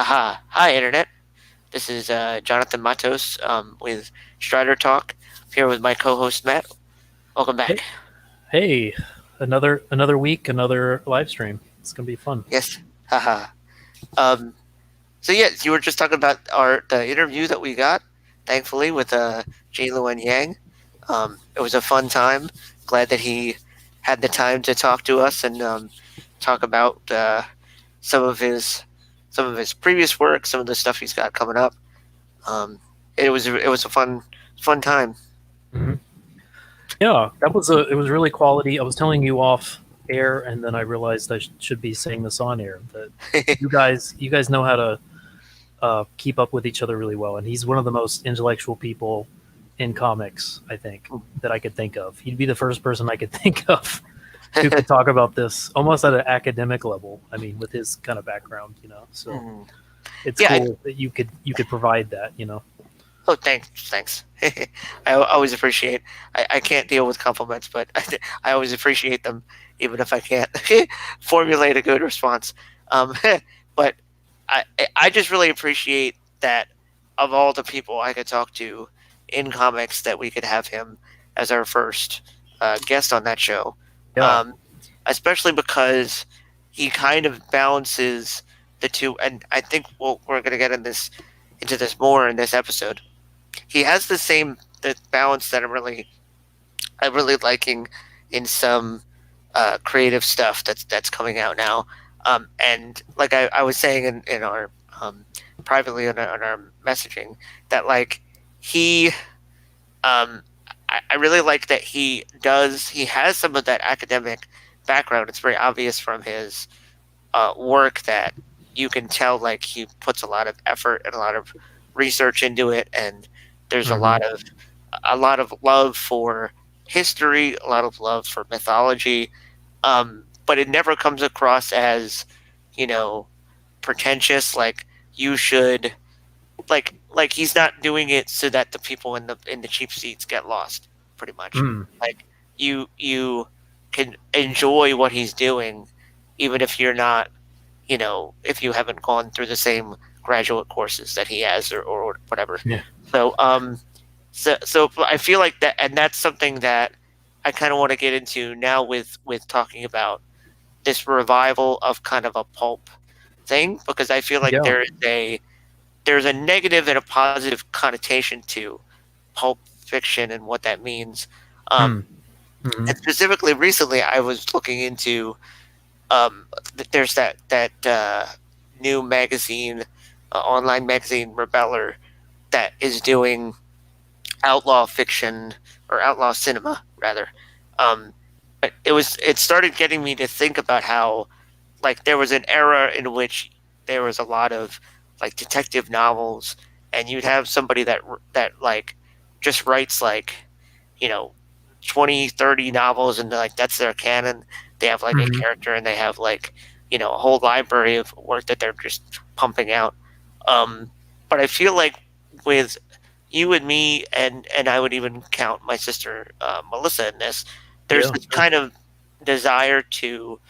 Aha. Hi, Internet. This is Jonathan Matos with Stridertalk. Here with my co host, Matt. Welcome back. Hey, hey, another week, another live stream. It's gonna be fun. Yes. Haha. Um, so, yes, you were just talking about the interview that we got, thankfully, with Lu and Yang. It was a fun time. Glad that he had the time to talk to us and talk about some of his some of his previous work, some of the stuff he's got coming up. Um, it was a fun time. hmm Yeah, it was really quality. I was telling you off air, and then I realized I should be saying this on air. That you guys know how to keep up with each other really well, and he's one of the most intellectual people in comics, I think, that I could think of. He'd be the first person I could think of who could talk about this almost at an academic level. I mean, with his kind of background, So Mhm. it's Yeah. cool that you could provide that. Oh, thanks. I always appreciate. I can't deal with compliments, but I always appreciate them, even if I can't formulate a good response. Um, but I just really appreciate that of all the people I could talk to in comics, that we could have him as our first guest on that show. Yeah. Um, Especially because he kind of balances the two, and I think we're going to get into this more in this episode. He has the balance that I'm really liking in some creative stuff that's coming out now. And like I was saying in our privately on our messaging, that like he um, I really like that he has some of that academic background. It's very obvious from his work that you can tell like he puts a lot of effort and a lot of research into it, and there's hmm a lot of love for history, a lot of love for mythology, but it never comes across as, you know, pretentious. Like you should like he's not doing it so that the people in the cheap seats get lost. Pretty much, Mm. like you can enjoy what he's doing, even if you're not, if you haven't gone through the same graduate courses that he has, or whatever. Yeah. So so I feel like that, and that's something that I kind of want to get into now with talking about this revival of kind of a pulp thing, because I feel like Yeah. there's a negative and a positive connotation to pulp fiction and what that means. Mm. Um, hmm and specifically, recently, I was looking into there's that new magazine, online magazine, Rebeller, that is doing outlaw fiction, or outlaw cinema rather. Um, but it started getting me to think about how, like, there was an era in which there was a lot of like detective novels, and you'd have somebody that like just writes like, you know 20, 30 novels, and like that's their canon. They have like a hmm character, and they have like, a whole library of work that they're just pumping out. um but I feel like with you and me, and I would even count my sister, Melissa, in this, there's Yeah. this Sure. kind of desire to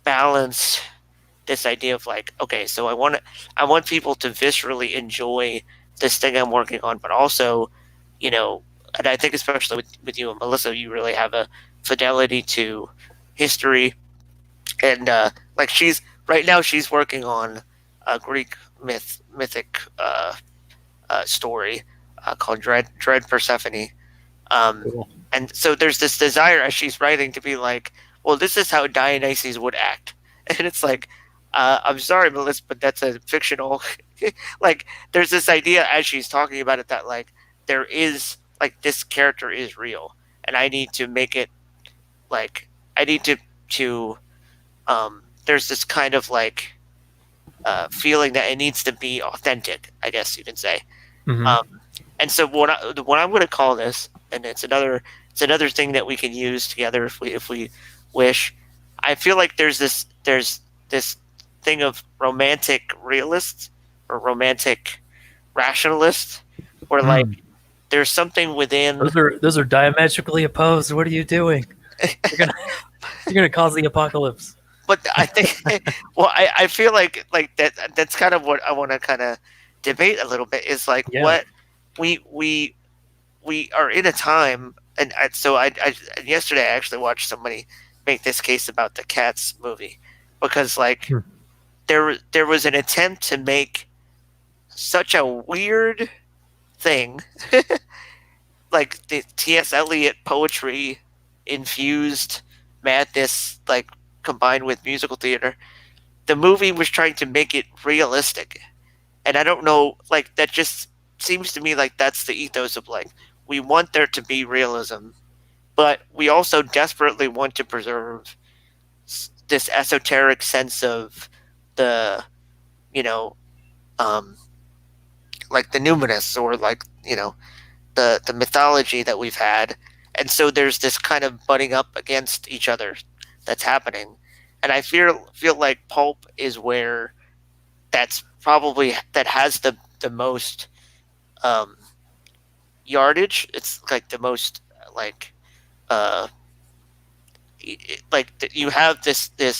balance this idea of like, okay, so I want people to viscerally enjoy this thing I'm working on, but also, you know, and I think especially with you and Melissa, you really have a fidelity to history, and like she's right now she's working on a Greek mythic story called Dread Persephone. Um, Cool. and so there's this desire as she's writing to be like, well, this is how Dionysus would act. And it's like, I'm sorry, Melissa, but that's a fictional. Like, there's this idea as she's talking about it that, like, there is, like, this character is real. And I need to make it, like, I need to, there's this kind of, like, feeling that it needs to be authentic, I guess you can say. hmm Um, and so what I'm going to call this, and it's another thing that we can use together if we wish. I feel like there's this thing of romantic realists, or romantic rationalists, where like Mm. there's something within. Those are diametrically opposed. What are you doing? You're gonna you're gonna cause the apocalypse. but I think, well, I feel like that's kind of what I want to kind of debate a little bit is like Yeah. what we we we are in a time, and I yesterday I actually watched somebody make this case about the Cats movie because like Hmm. there was an attempt to make such a weird thing like the T.S. Eliot poetry infused madness like combined with musical theater. The movie was trying to make it realistic, and I don't know, like that just seems to me like that's the ethos of like we want there to be realism, but we also desperately want to preserve this esoteric sense of the you know um like the numinous or like the mythology that we've had, and so there's this kind of butting up against each other that's happening, and I feel like Pulp is where that's probably that has the most um, yardage. It's like the most like uh, like you have Yeah, this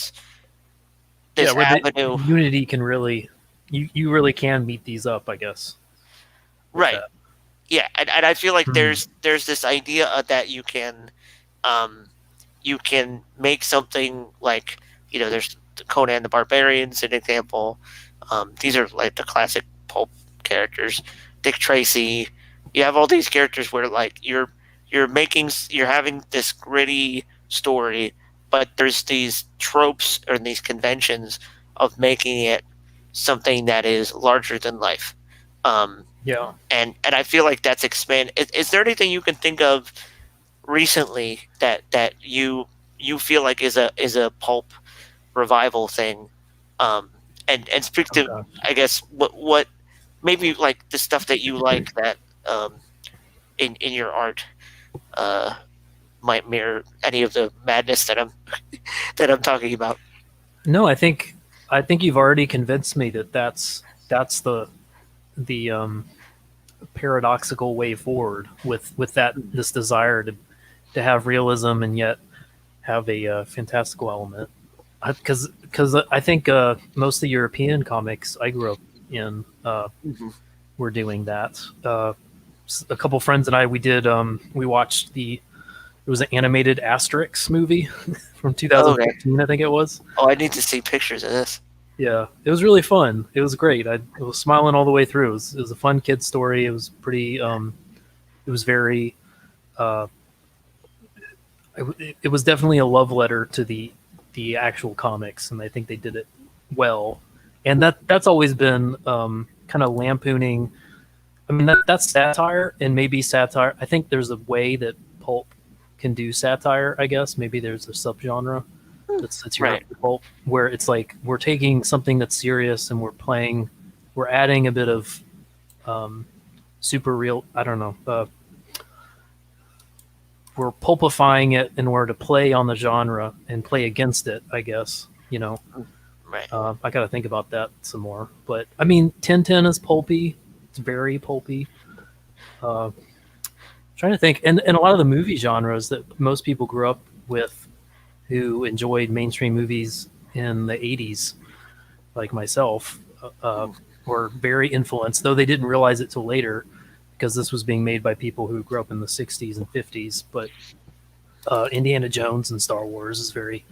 where the avenue, unity can really, you really can meet these up, I guess, with right? that. Yeah, and I feel like Hmm. there's this idea that um, you can make something like there's Conan the Barbarian's an example. These are like the classic pulp characters, Dick Tracy. You have all these characters where like you're having this gritty story, but there's these tropes or these conventions of making it something that is larger than life. Um, Yeah. and I feel like that's expand. Is there anything you can think of recently that you feel like is a pulp revival thing, um, and speak Oh to gosh. I guess what maybe like the stuff that you like that um, in your art uh, might mirror any of the madness that I'm talking about. No, I think you've already convinced me that that's the paradoxical way forward with that this desire to have realism and yet have a fantastical element. Because I think most of the European comics I grew up in Mm-hmm. were doing that. A couple friends and I we watched it was an animated Asterix movie from Okay. 2015, I think it was. Oh, I need to see pictures of this. Yeah, it was really fun. It was great. I was smiling all the way through. It was a fun kid story. It was pretty. It was very. Uh, it was definitely a love letter to the actual comics, and I think they did it well. And that's always been kind of lampooning. I mean that's satire, and maybe satire. I think there's a way that pulp can do satire. I guess maybe there's a subgenre that's Right. European pulp where it's like we're taking something that's serious and we're adding a bit of super real. I don't know. We're pulpifying it in order to play on the genre and play against it. I guess Right. I got to think about that some more. But I mean, Tintin is pulpy. It's very pulpy. Uh, Trying to think, and a lot of the movie genres that most people grew up with, who enjoyed mainstream movies in the '80s, like myself, were very influenced, though they didn't realize it till later, because this was being made by people who grew up in the '60s and '50s. But Indiana Jones and Star Wars is very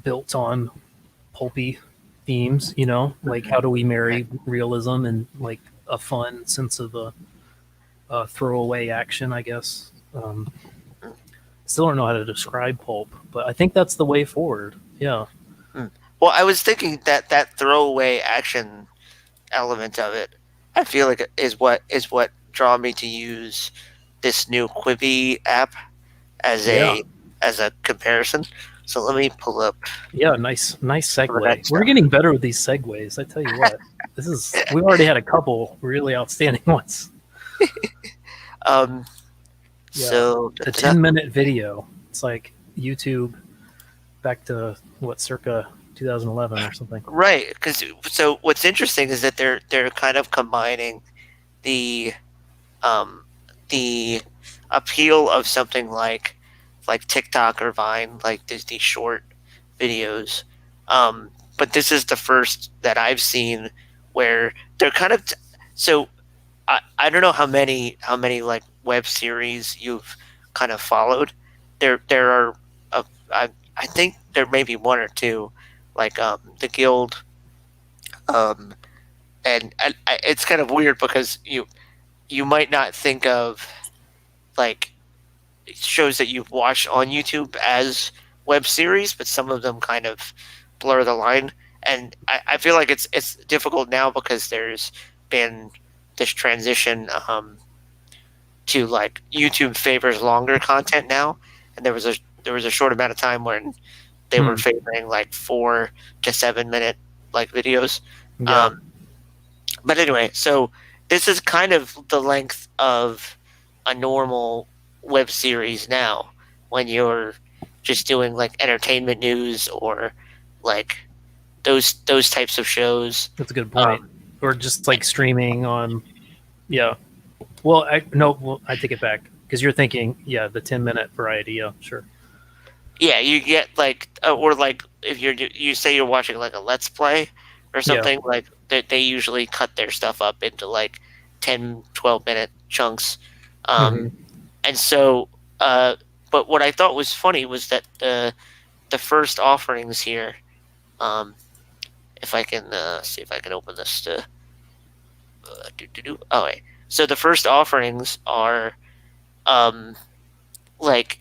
built on pulpy themes. Like how do we Right. marry realism and like a fun sense of a throwaway action, I guess. Still don't know how to describe pulp, but I think that's the way forward. Yeah. Mm. Well, I was thinking that throwaway action element of it, I feel like is what draw me to use this new Quibi app as Yeah. a comparison. So let me pull up Yeah. Nice some of that segue. We're stuff. getting better with these segues. I tell you what, we've already had a couple really outstanding ones. Um, Yeah. so The 10-minute video. It's like YouTube back to what, circa 2011 or something. right, because so what's interesting is that they're kind of combining the um the appeal of something like TikTok or Vine, like these short videos. Um, but this is the first that I've seen where they're kind of so I don't know how many like web series you've kind of followed. There are uh, I think there may be one or two like the Guild, um, and it's kind of weird because you might not think of like shows that you've watched on YouTube as web series, but some of them kind of blur the line. And I feel like it's difficult now because there's been this transition to like YouTube favors longer content now, and there was a short amount of time when they were Hmm. favoring like 4 to 7 minute like videos. Yeah. Um, but anyway, so this is kind of the length of a normal web series now when you're just doing like entertainment news or like those types of shows. That's a good point. Um, Or just like streaming on. Yeah. Well, no. Well, I take it back because you're thinking, yeah, the 10-minute variety. Yeah, sure. yeah, you get like or like if you say you're watching like a let's play or Yeah. something like they usually cut their stuff up into like 10-12 minute chunks. Hmm. Um, and so uh, but what I thought was funny was that the first offerings here, um, if I can see if I can open this to oh wait. So the first offerings are um, like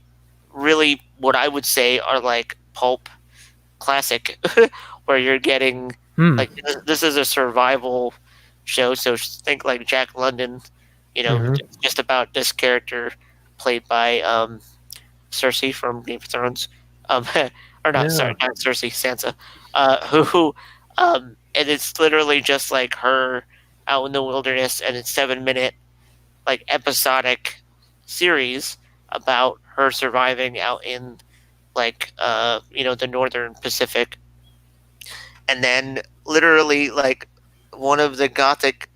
really what I would say are like pulp classic, where you're getting Hmm. like this is a survival show. So think like Jack London, Hmm. just about this character played by Cersei from Game of Thrones, um, or not, Yeah. sorry, not Cersei, Sansa, who, and it's literally just like her out in the wilderness, and it's 7 minute like episodic series about her surviving out in like the northern Pacific, and then literally like one of the gothic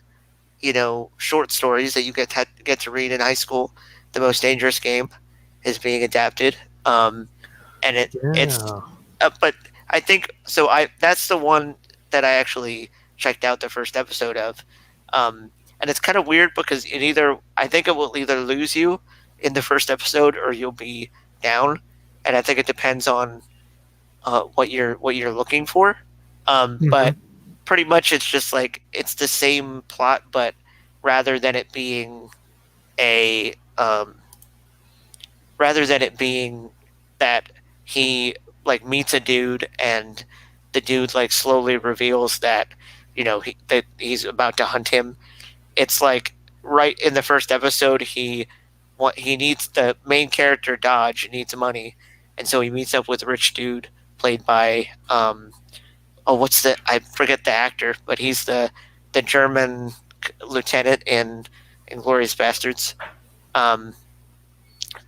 short stories that you get to read in high school, The Most Dangerous Game, is being adapted. And it's Yeah. but I think so. I That's the one that I actually checked out the first episode of, and it's kind of weird because I think it will either lose you in the first episode or you'll be down, and I think it depends on what you're looking for. Hmm. But pretty much it's just like it's the same plot, but rather than it being a rather than it being that he like meets a dude and the dude like slowly reveals that that he's about to hunt him. It's like right in the first episode he needs the main character Dodge needs money, and so he meets up with a rich dude played by oh what's the I forget the actor, but he's the German lieutenant in Inglorious Bastards. Um,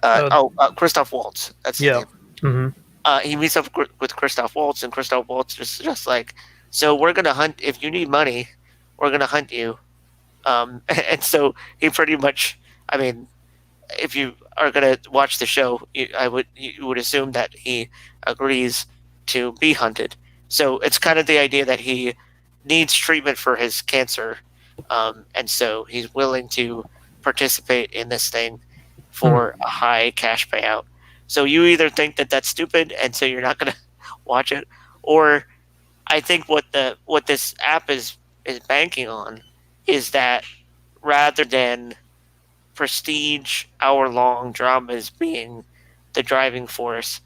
Uh, Christoph Waltz. That's his yeah. name. Hmm. He meets up with Christoph Waltz, and Christoph Waltz is just like, so we're gonna hunt. If you need money, we're gonna hunt you. And so he pretty much, I mean, if you are gonna watch the show, you would assume that he agrees to be hunted. So it's kind of the idea that he needs treatment for his cancer, and so he's willing to participate in this thing Hmm. for a high cash payout. So you either think that that's stupid, and so you're not gonna watch it, or I think what this app is banking on is that rather than prestige hour-long dramas being the driving force,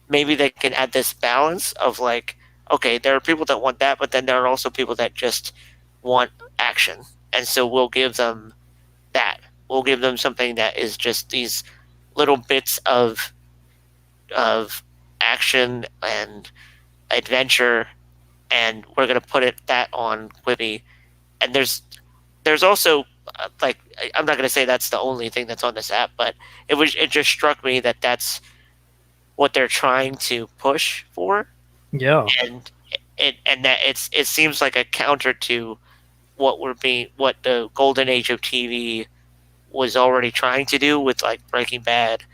maybe they can add this balance of like, okay, there are people that want that, but then there are also people that just want action, and so we'll give them that. We'll give them something that is just these little bits of action and adventure, and we're gonna put that on Quibi. And there's also like I'm not gonna say that's the only thing that's on this app, but it just struck me that that's what they're trying to push for, Yeah. and that it seems like a counter to what the golden age of TV was already trying to do with like Breaking Bad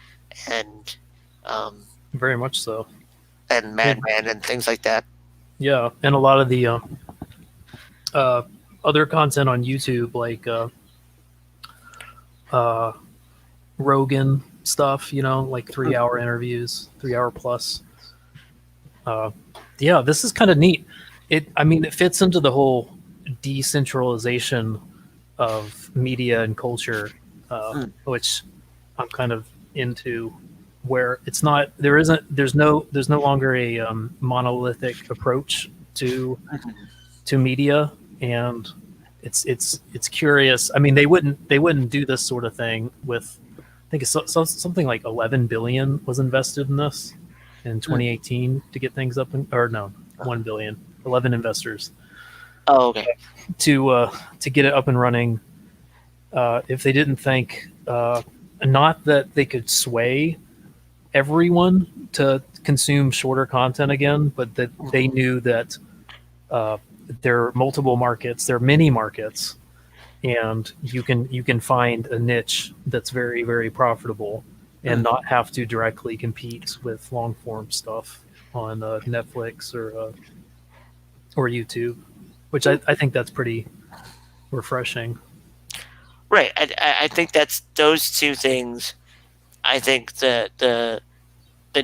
and um, Very much so. and Yeah, Madman and things like that. yeah, and a lot of the uh, other content on YouTube, like uh, Rogan stuff, like 3 hour interviews, 3 hour plus. Uh, yeah, this is kind of neat. I mean, it fits into the whole decentralization of media and culture, Mm. which I'm kind of into. Where it's not, there's no longer a monolithic approach to media, and it's curious. I mean, they wouldn't do this sort of thing with. I think something like 11 billion was invested in this in Mm. 2018 to get things up, or no, 1 billion, 11 investors Oh, okay. to get it up and running. If they didn't think, not that they could sway everyone to consume shorter content again, but that they knew that uh, there are multiple markets, there are many markets, and you can find a niche that's very, very profitable and Mm. not have to directly compete with long form stuff on Netflix or YouTube, which I think that's pretty refreshing. Right. I think that's those two things. I think the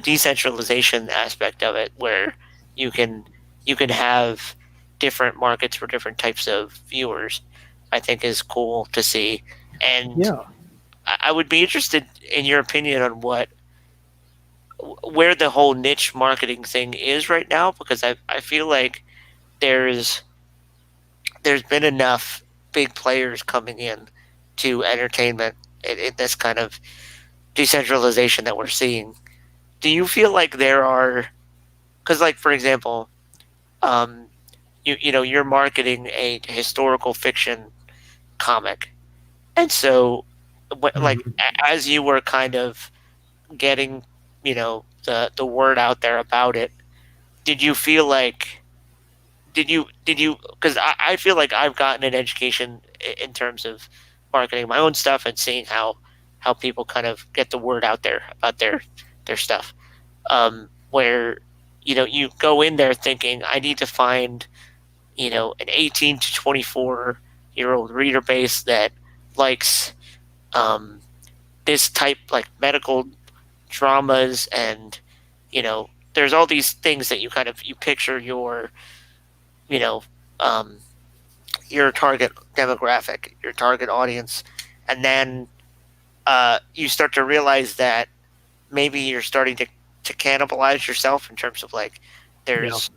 decentralization aspect of it, where you can you can have different markets for different types of viewers, I think is cool to see. And Yeah, I would be interested in your opinion on where the whole niche marketing thing is right now, because I feel like there's there's been enough big players coming in to entertainment in this kind of decentralization that we're seeing. Do you feel like there are, because like for example, um, you're marketing a historical fiction comic, and so like hmm, as you were kind of getting the word out there about it, did you feel like did you because I feel like I've gotten an education in terms of marketing my own stuff and seeing how people kind of get the word out there about their stuff, where you go in there thinking I need to find an 18 to 24-year-old reader base that likes um, this type, like medical dramas, and there's all these things that you picture you know um, your target demographic, your target audience, and then you start to realize that maybe you're starting to cannibalize yourself in terms of like yeah. there's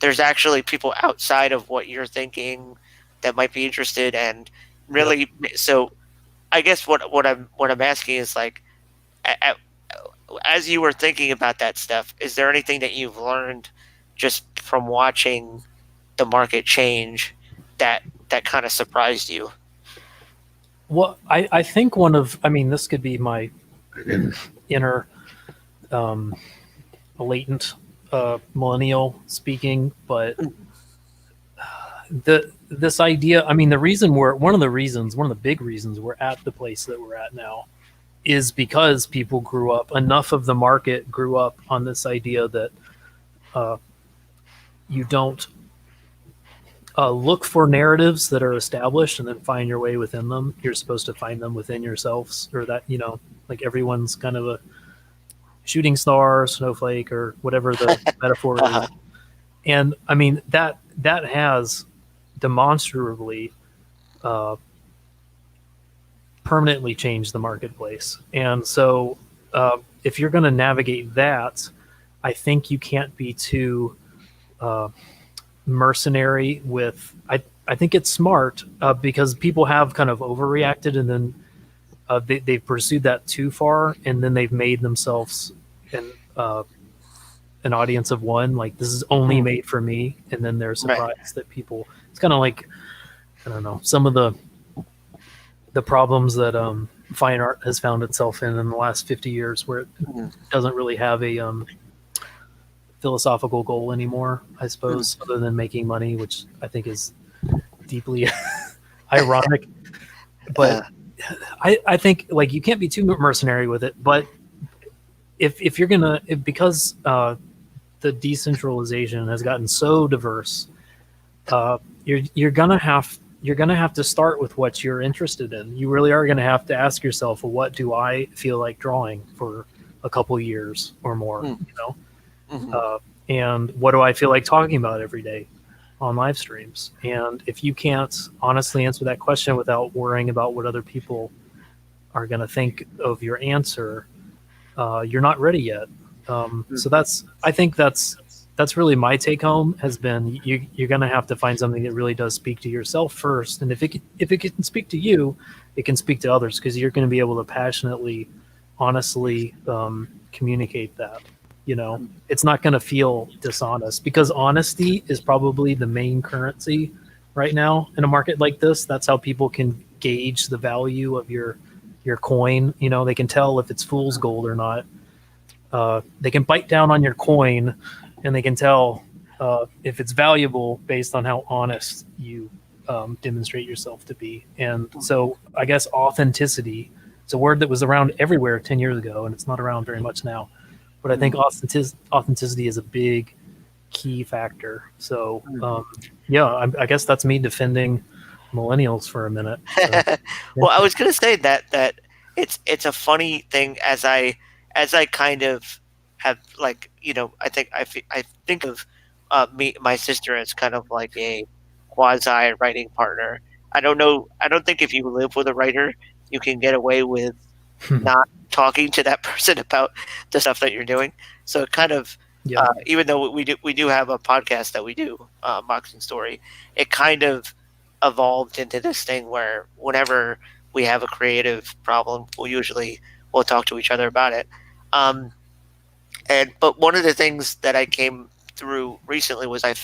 there's actually people outside of what you're thinking that might be interested, and Yep. really, so I guess what I'm asking is like, as you were thinking about that stuff, is there anything that you've learned just from watching the market change that kind of surprised you? Well, I think I mean, this could be my inner um, latent millennial speaking, but this idea, I mean, one of the big reasons we're at the place that we're at now is because people grew up, enough of the market grew up on this idea that uh, you don't look for narratives that are established and then find your way within them. You're supposed to find them within yourselves, or that, like everyone's kind of a shooting star, snowflake, or whatever the metaphor is. Uh-huh. And I mean, that has demonstrably uh, permanently changed the marketplace. And so, if you're going to navigate that, I think you can't be too uh, mercenary with. I think it's smart because people have kind of overreacted, and then they've pursued that too far, and then they've made themselves an an audience of one. Like, this is only Mm. made for me, and then they're Right. surprised that people. It's kind of like, I don't know, some of the problems that fine art has found itself in the last 50 years, where it Mm. doesn't really have a philosophical goal anymore, I Mm. suppose, other than making money, which I think is deeply ironic. But Uh, I think, like, you can't be too mercenary with it. But if you're gonna, because the decentralization has gotten so diverse, you're gonna have to start with what you're interested in. You really are gonna have to ask yourself, well, what do I feel like drawing for a couple years or more? Mm, You know, mhm. and what do I feel like talking about every day on live streams? And if you can't honestly answer that question without worrying about what other people are going to think of your answer, you're not ready yet. So Mhm. that's I think that's really my take home has been you're going to have to find something that really does speak to yourself first, and if it can speak to you, it can speak to others because you're going to be able to passionately, honestly communicate that. You know, it's not going to feel dishonest because honesty is probably the main currency right now in a market like this. That's how people can gauge the value of your coin. You know, they can tell if it's fool's gold or not. They can bite down on your coin, and they can tell if it's valuable based on how honest you demonstrate yourself to be. And so, I guess authenticity. It's a word that was around everywhere 10 years ago, and it's not around very much now. But I think Mhm. authenticity is a big key factor. So, Mhm. yeah, I guess that's me defending millennials for a minute. So, yeah. Well, I was gonna say that it's a funny thing as I kind of have like I think of me my sister as kind of like a quasi writing partner. I don't know. I don't think if you live with a writer, you can get away with not talking to that person about the stuff that you're doing. So it kind of Yeah. even though we do have a podcast that we do boxing story, it kind of evolved into this thing where whenever we have a creative problem, we'll talk to each other about it. Um, and but one of the things that I came through recently was I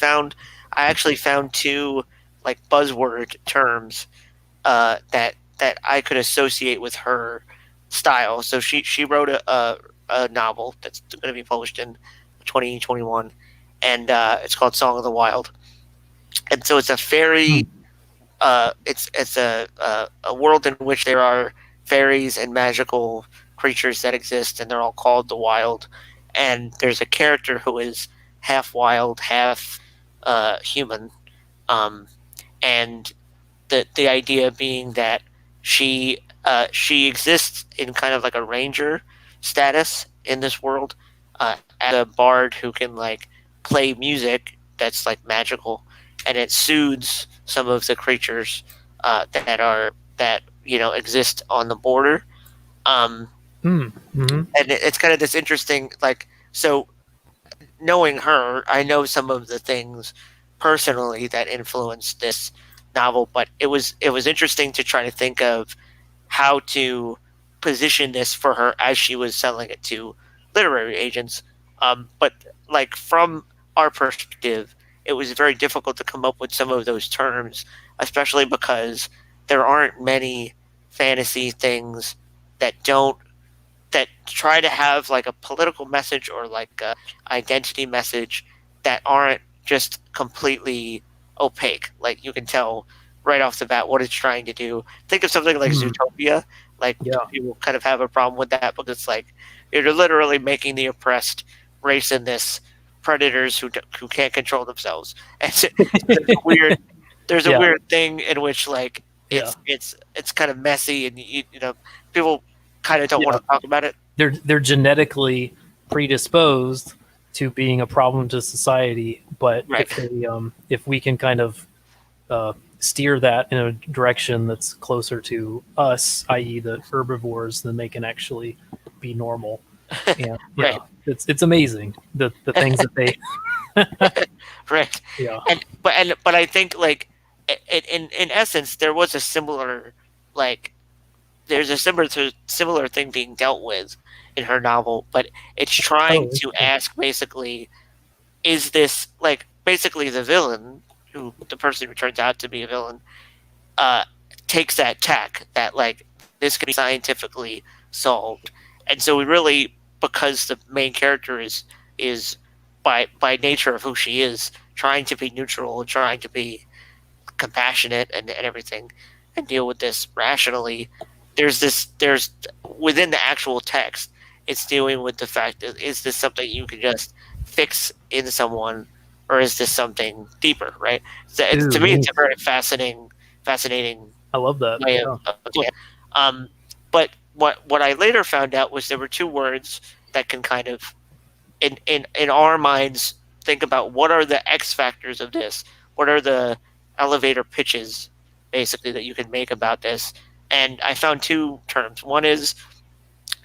actually found two like buzzword terms that I could associate with her style. So she wrote a novel that's going to be published in 2021, and it's called Song of the Wild. And so it's a fairy. Hmm. It's a world in which there are fairies and magical creatures that exist, and they're all called the Wild. And there's a character who is half wild, half human, um, and the idea being that she exists in kind of like a ranger status in this world as a bard who can like play music that's like magical, and it soothes some of the creatures that exist on the border. Um, Hmm. Hmm. and it's kind of this interesting like so knowing her, I know some of the things personally that influenced this novel, but it was interesting to try to think of how to position this for her as she was selling it to literary agents. But like from our perspective, it was very difficult to come up with some of those terms, especially because there aren't many fantasy things that don't that try to have like a political message or like a identity message that aren't just completely opaque. Like you can tell right off the bat what it's trying to do. Think of something like Hmm. Zootopia. Like Yeah. people kind of have a problem with that because it's like you're literally making the oppressed race in this predators who can't control themselves. And so there's a Yeah. weird thing in which like Yeah. it's kind of messy and people kind of don't want Yeah. to talk about it. They're genetically predisposed to being a problem to society, but Right. if we can kind of steer that in a direction that's closer to us, i.e., the herbivores, then they can actually be normal. And yeah, Right. it's amazing the things that they Right. yeah. But I think like in essence there was a similar like there's a similar thing being dealt with in her novel, but it's trying Oh, to interesting. ask basically is this like basically the villain who the person who turns out to be a villain uh, takes that tack that like this can be scientifically solved, and so we really because the main character is by nature of who she is trying to be neutral and trying to be compassionate and everything and deal with this rationally. There's within the actual text, it's dealing with the fact that is this something you can just fix in someone, or is this something deeper? Right. So to me, Ooh, it's a very fascinating I love that. way Yeah. of doing it. But what I later found out was there were two words that can kind of in our minds think about what are the X factors of this, what are the elevator pitches basically that you can make about this. And I found two terms. One is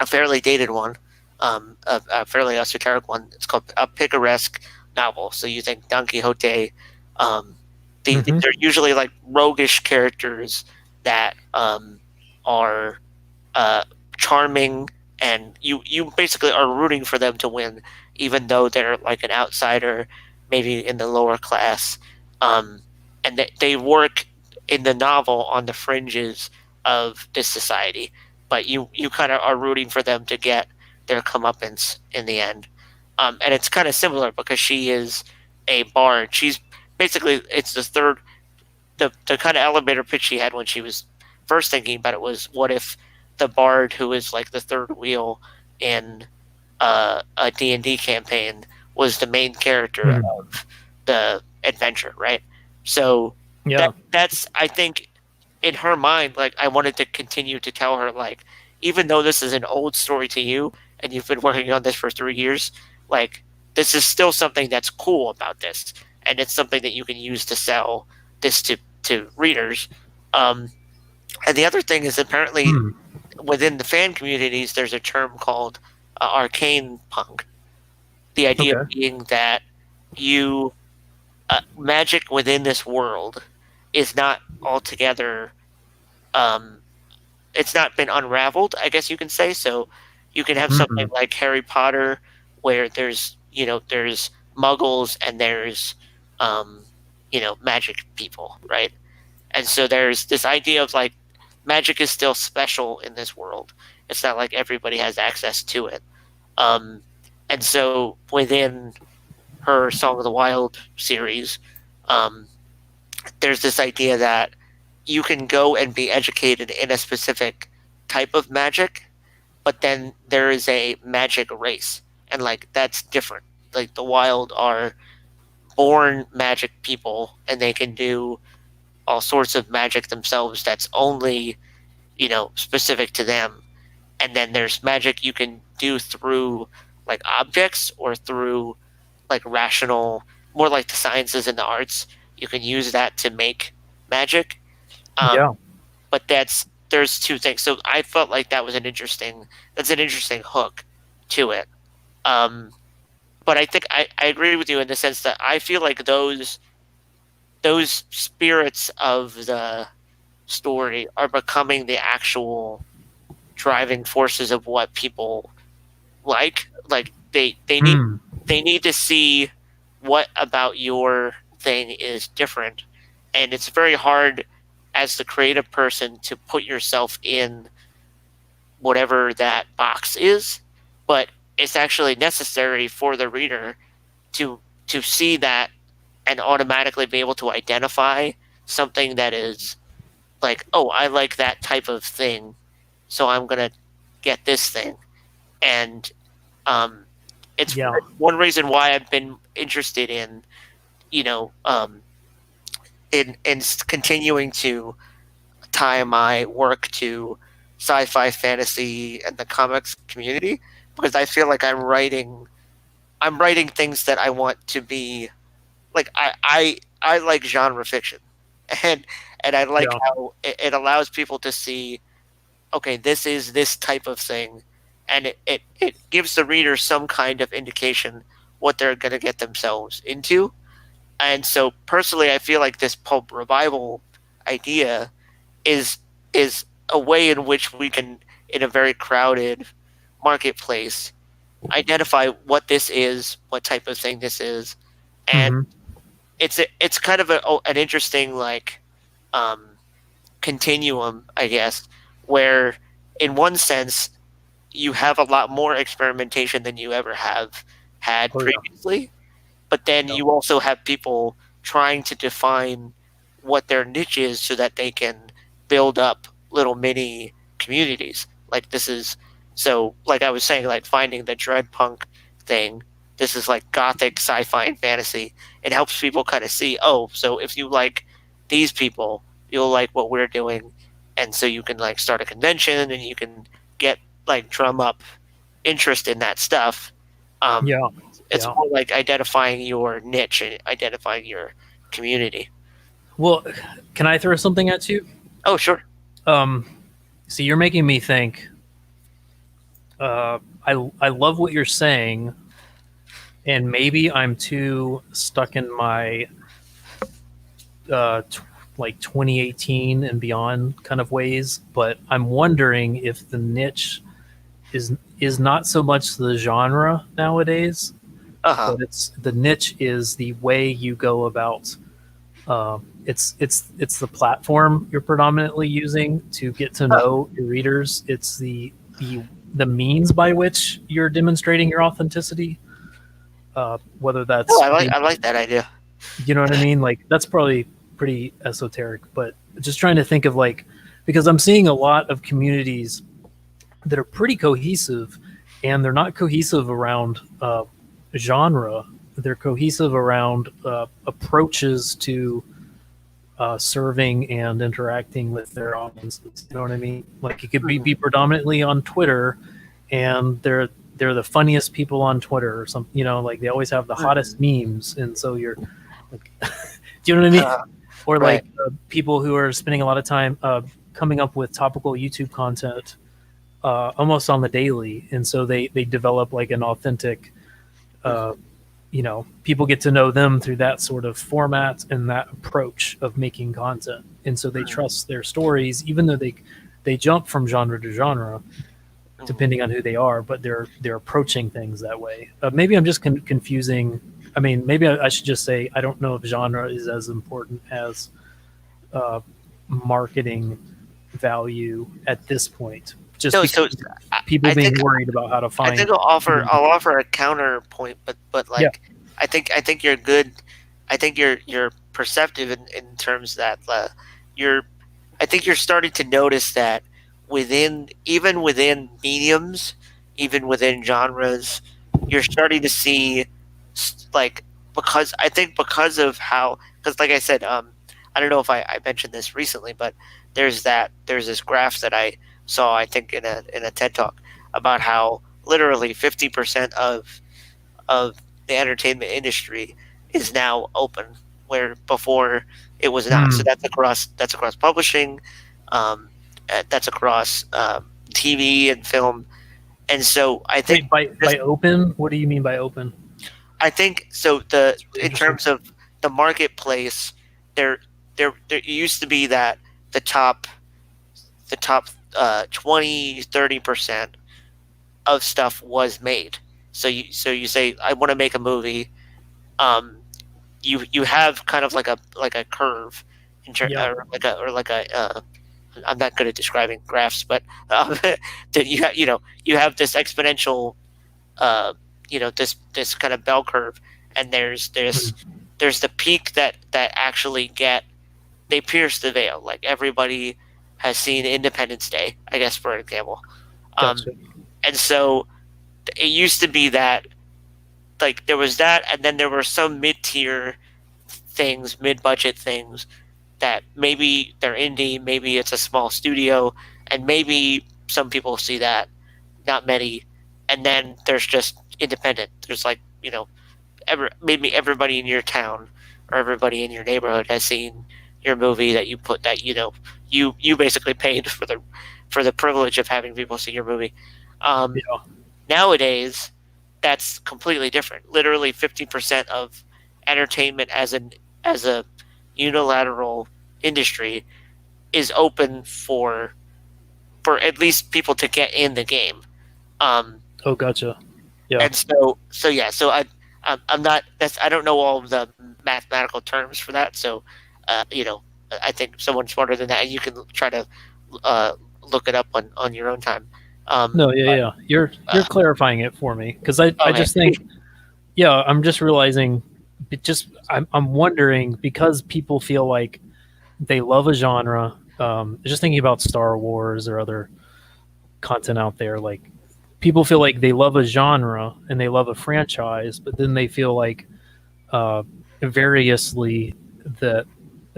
a fairly dated one, a fairly esoteric one. It's called a picaresque novel. So you think Don Quixote. Um, Hmm. they're usually like roguish characters that are uh, charming, and you basically are rooting for them to win, even though they're like an outsider, maybe in the lower class. Um, and they work in the novel on the fringes of this society, but you kind of are rooting for them to get their comeuppance in the end. And it's kind of similar because she is a bard. She's basically it's the kind of elevator pitch she had when she was first thinking about it was, what if the bard who is like the third wheel in a D&D campaign was the main character Hmm. of the adventure, right? So Yeah. that's I think in her mind, like I wanted to continue to tell her, like, even though this is an old story to you and you've been working on this for 3 years, like this is still something that's cool about this, and it's something that you can use to sell this to readers. Um, and the other thing is apparently Hmm. within the fan communities, there's a term called arcane punk. The idea Okay. being that you magic within this world is not altogether um, it's not been unraveled, I guess you can say. So you can have something Hmm. like Harry Potter, where there's there's Muggles and there's magic people, right? And so there's this idea of like magic is still special in this world. It's not like everybody has access to it. Um, and so within her Song of the Wild series, um, there's this idea that you can go and be educated in a specific type of magic, but then there is a magic race, and like that's different. Like the wild are born magic people, and they can do all sorts of magic themselves that's only specific to them. And then there's magic you can do through like objects or through like rational, more like the sciences and the arts. You can use that to make magic. um, Yeah. but there's two things. So I felt like that's an interesting hook to it. Um, but I think I agree with you in the sense that I feel like those spirits of the story are becoming the actual driving forces of what people like Hmm. they need to see what about your thing is different, and it's very hard as the creative person to put yourself in whatever that box is, but it's actually necessary for the reader to see that and automatically be able to identify something that is like, oh, I like that type of thing, so I'm gonna get this thing. And um, it's Yeah. one reason why I've been interested in you know um, in continuing to tie my work to sci-fi, fantasy, and the comics community, because I feel like I'm writing things that I want to be like I like genre fiction, and I like Yeah. how it allows people to see, okay, this is this type of thing, and it gives the reader some kind of indication what they're going to get themselves into. And so personally, I feel like this pulp revival idea is is a way in which we can, in a very crowded marketplace, identify what this is, what type of thing this is, and Hmm. it's kind of an interesting like um, continuum, I guess, where in one sense you have a lot more experimentation than you ever have had Oh yeah. previously, but then Yeah. you also have people trying to define what their niche is so that they can build up little mini communities. Like this is so like I was saying, like finding the dread punk thing. this is like gothic sci-fi and fantasy. It helps people kind of see, oh, so if you like these people, you'll like what we're doing, and so you can like start a convention and you can get like drum up interest in that stuff. Um, Yeah, it's yeah. more like identifying your niche and identifying your community. Well, can I throw something at you? Oh, sure. Um, See, you're making me think. I love what you're saying, and maybe I'm too stuck in my like 2018 and beyond kind of ways. But I'm wondering if the niche is not so much the genre nowadays, Uh-huh. but it's the niche is the way you go about. It's the platform you're predominantly using to get to Huh. know your readers. It's the means by which you're demonstrating your authenticity. Whether Oh, that's I like that idea. you know what I mean? Like that's probably pretty esoteric, but just trying to think of like because I'm seeing a lot of communities that are pretty cohesive, and they're not cohesive around genre. They're cohesive around approaches to serving and interacting with their audiences. You know what I mean? Like it could be predominantly on Twitter, and they're the funniest people on Twitter or something. You know, like they always have the hottest memes, and so you're like, do you know what I mean? Uh, Or right. like people who are spending a lot of time coming up with topical YouTube content almost on the daily, and so they develop like an authentic. People get to know them through that sort of format and that approach of making content, and so they trust their stories, even though they jump from genre to genre depending on who they are, but they're approaching things that way. Maybe I'm just confusing. I mean, maybe I should just say I don't know if genre is as important as uh, marketing value at this point, just No, because so people I being think worried about how to I find. think I'll offer a counterpoint, but Yeah, like I think you're good. I think you're perceptive in terms that you're. I think you're starting to notice that even within mediums, even within genres, you're starting to see like because I think because of how because like I said, I don't know if I mentioned this recently, but there's this graph that I saw I think in a TED talk about how literally 50% of the entertainment industry is now open, where before it was not. So mm. that's across publishing, um, that's across TV and film, and so I think Wait, by just open, what do you mean by open? I think so the It's really in interesting. terms of the marketplace, there there used to be that the top the top 20-30% of stuff was made. So you say I want to make a movie. Um, you have kind of like a curve, Yeah, or like a I'm not good at describing graphs, but that you have this exponential uh, this kind of bell curve, and mm. there's the peak that actually get they pierce the veil. Like everybody has seen Independence Day, I guess for example, um, Gotcha. and so it used to be that like there was that, and then there were some mid tier things, mid budget things that maybe they're indie, maybe it's a small studio, and maybe some people see that, not many, and then there's just independent. There's like maybe everybody in your town or everybody in your neighborhood has seen your movie that you put that you basically paid for the privilege of having people see your movie. Um, Yeah. Nowadays, that's completely different. Literally 50% of entertainment as a unilateral industry is open for at least people to get in the game. Um, Oh, gotcha. Yeah. and yeah, so I'm not that's I don't know all of the mathematical terms for that. So I think someone smarter than that, you can try to uh, look it up on your own time. No, yeah, But yeah. You're clarifying it for me because I okay, just think yeah, I'm just realizing I'm wondering because people feel like they love a genre. Just thinking about Star Wars or other content out there, like people feel like they love a genre and they love a franchise, but then they feel like uh, variously that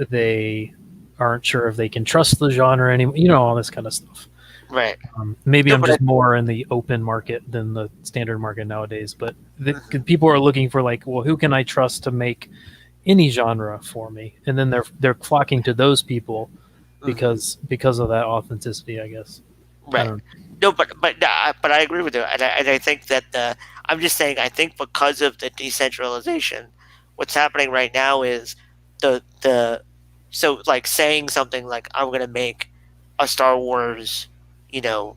they aren't sure if they can trust the genre anymore. All this kind of stuff. Right. Maybe No, I'm but just more in the open market than the standard market nowadays. But mhm, people are looking for like, well, who can I trust to make any genre for me? And then they're flocking to those people mhm. because of that authenticity, I guess. I Right. don't. No, but I agree with you, and I think that I'm just saying I think because of the decentralization, what's happening right now is the so like saying something like I'm gonna make a Star Wars, you know,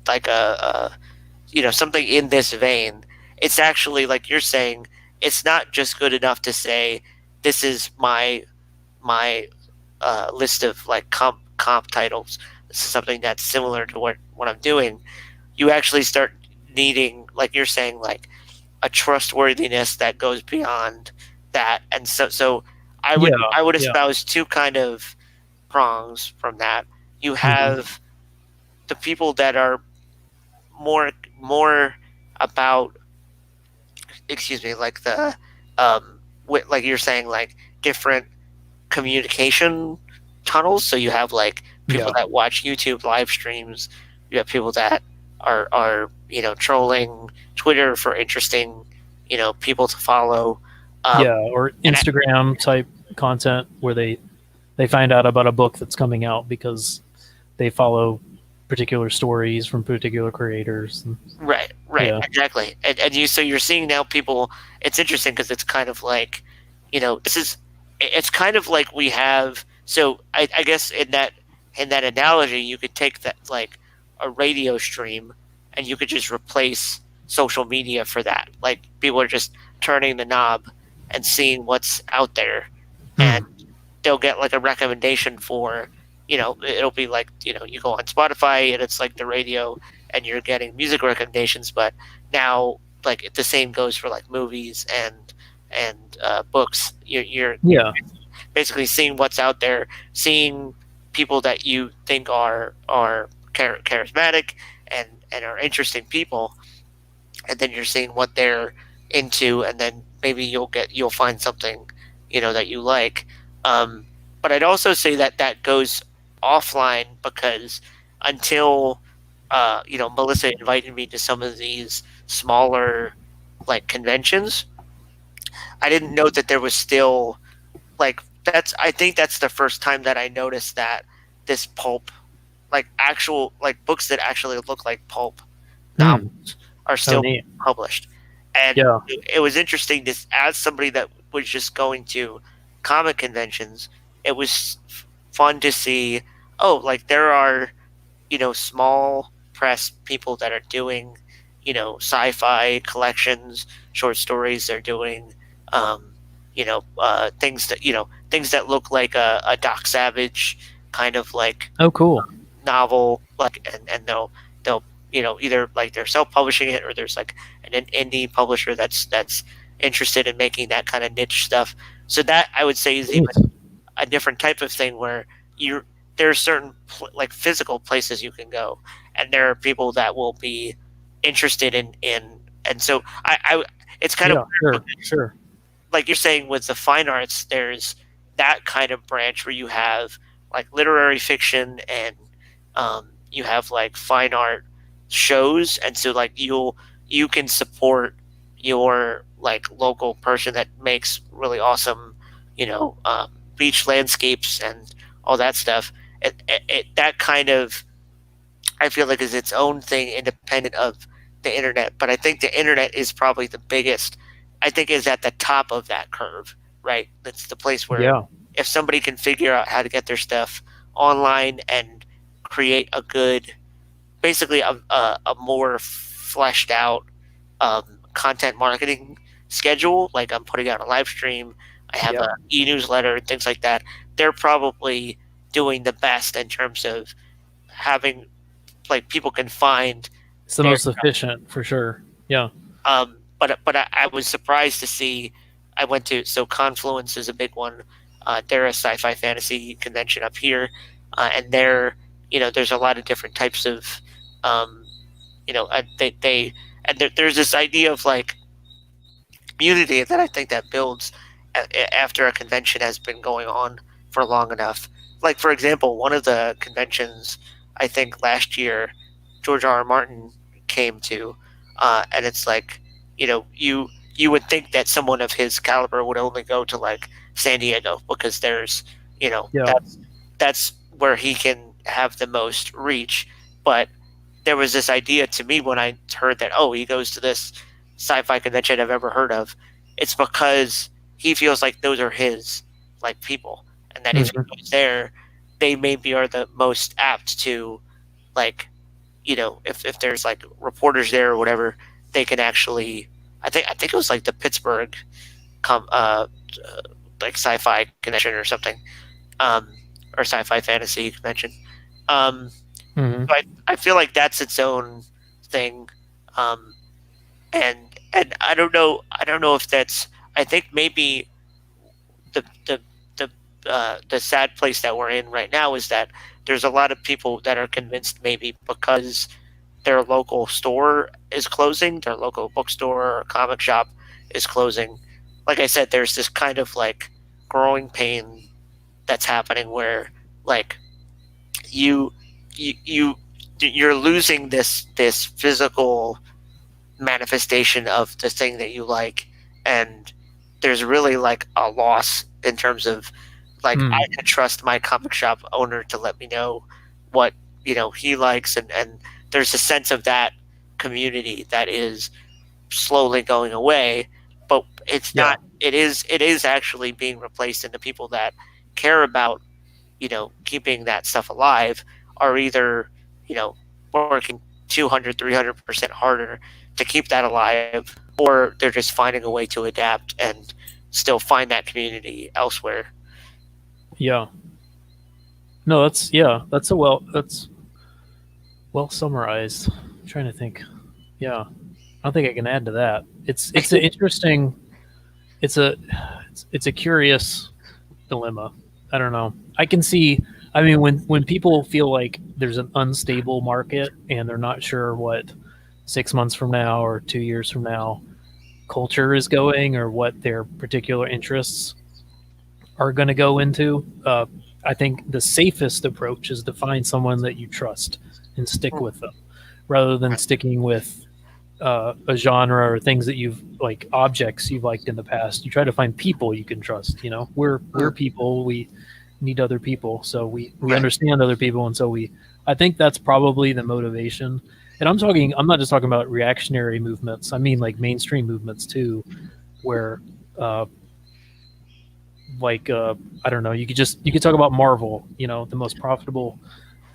like something in this vein. It's actually like you're saying, it's not just good enough to say this is my list of like comp titles. This is something that's similar to what I'm doing. You actually start needing, like you're saying, like a trustworthiness that goes beyond that. And so Yeah. I would Yeah. espouse two kind of prongs from that. You Hmm. have the people that are more about, excuse me, like the like you're saying, like different communication tunnels. So you have like people Yeah. that watch YouTube live streams. You have people that are trolling Twitter for interesting people to follow. Yeah. Um, Or and I, Instagram type content where they find out about a book that's coming out because they follow particular stories from particular creators. And, right, yeah. exactly. And so you're seeing now people. It's interesting because it's kind of like, this is. It's kind of like we have. So I guess in that analogy, you could take that like a radio stream, and you could just replace social media for that. Like people are just turning the knob and seeing what's out there, and Hmm. they'll get like a recommendation for. It'll be like you go on Spotify and it's like the radio and you're getting music recommendations, but now like the same goes for like movies and books. You're Yeah. basically seeing what's out there, seeing people that you think are charismatic and are interesting people, and then you're seeing what they're into, and then maybe you'll find something that you like. Um, but I'd also say that that goes offline because until Melissa invited me to some of these smaller like conventions, I didn't know that there was still like that's I think that's the first time that I noticed that this pulp like actual like books that actually look like pulp Hmm. novels are Oh, still neat. published. And Yeah. it was interesting to, as somebody that was just going to comic conventions, it was fun to see, oh, like there are, small press people that are doing, sci-fi collections, short stories. They're doing, things that look like a Doc Savage kind of like Oh, cool. novel, like, and they'll either like they're self-publishing it or there's like an indie publisher that's interested in making that kind of niche stuff. So that I would say is even Neat. a different type of thing where you there are certain like physical places you can go, and there are people that will be interested in and so I it's kind of Yeah. weird Sure. because Sure. like you're saying with the fine arts, there's that kind of branch where you have like literary fiction and you have like fine art shows, and so like you can support your like local person that makes really awesome, beach landscapes and all that stuff. That kind of I feel like is its own thing, independent of the internet. But I think the internet is probably the biggest. I think is at the top of that curve, right? That's the place where Yeah. if somebody can figure out how to get their stuff online and create a good, basically a more fleshed out content marketing schedule, like I'm putting out a live stream, I have a Yeah. e-newsletter and things like that. They're probably doing the best in terms of having like people can find It's the their most efficient for sure. Yeah. but I was surprised to see I went to so Confluence is a big one. They're a sci-fi fantasy convention up here, and there's a lot of different types of um, there's this idea of like community that I think that builds after a convention has been going on for long enough. Like for example, one of the conventions I think last year George R. R. Martin came to, and it's like you would think that someone of his caliber would only go to like San Diego because there's you know Yeah. that's where he can have the most reach, but there was this idea to me when I heard that, oh, he goes to this sci-fi convention I've ever heard of. It's because he feels like those are his like people, and that if he Hmm. goes there, they maybe are the most apt to like if there's like reporters there or whatever, they can actually. I think it was like the Pittsburgh com like sci-fi convention or something, um, or sci-fi fantasy convention. Um, Hmm. so I feel like that's its own thing, um, and I don't know if that's. I think maybe the the the the sad place that we're in right now is that there's a lot of people that are convinced maybe because their local store is closing, their local bookstore or comic shop is closing. Like I said, there's this kind of like growing pain that's happening where like you you you're losing this physical manifestation of the thing that you like, and there's really like a loss in terms of like I Mm. can trust my comic shop owner to let me know what he likes, and there's a sense of that community that is slowly going away, but it's Yeah. not. It is actually being replaced, and the people that care about keeping that stuff alive are either, working 200, 300% harder to keep that alive, or they're just finding a way to adapt and still find that community elsewhere. Yeah. No, that's well summarized. I'm trying to think. Yeah. I don't think I can add to that. It's an interesting it's a it's a curious dilemma. I don't know. I can see. I mean, when people feel like there's an unstable market and they're not sure what 6 months from now or 2 years from now culture is going or what their particular interests are going to go into, I think the safest approach is to find someone that you trust and stick with them, rather than sticking with a genre or things that you've like objects you've liked in the past. You try to find people you can trust. We're Mm, people. We need other people, so we right. understand other people, and so we. I think that's probably the motivation. And I'm talking. I'm not just talking about reactionary movements. I mean like mainstream movements too, where uh, like I don't know. You could talk about Marvel. The most profitable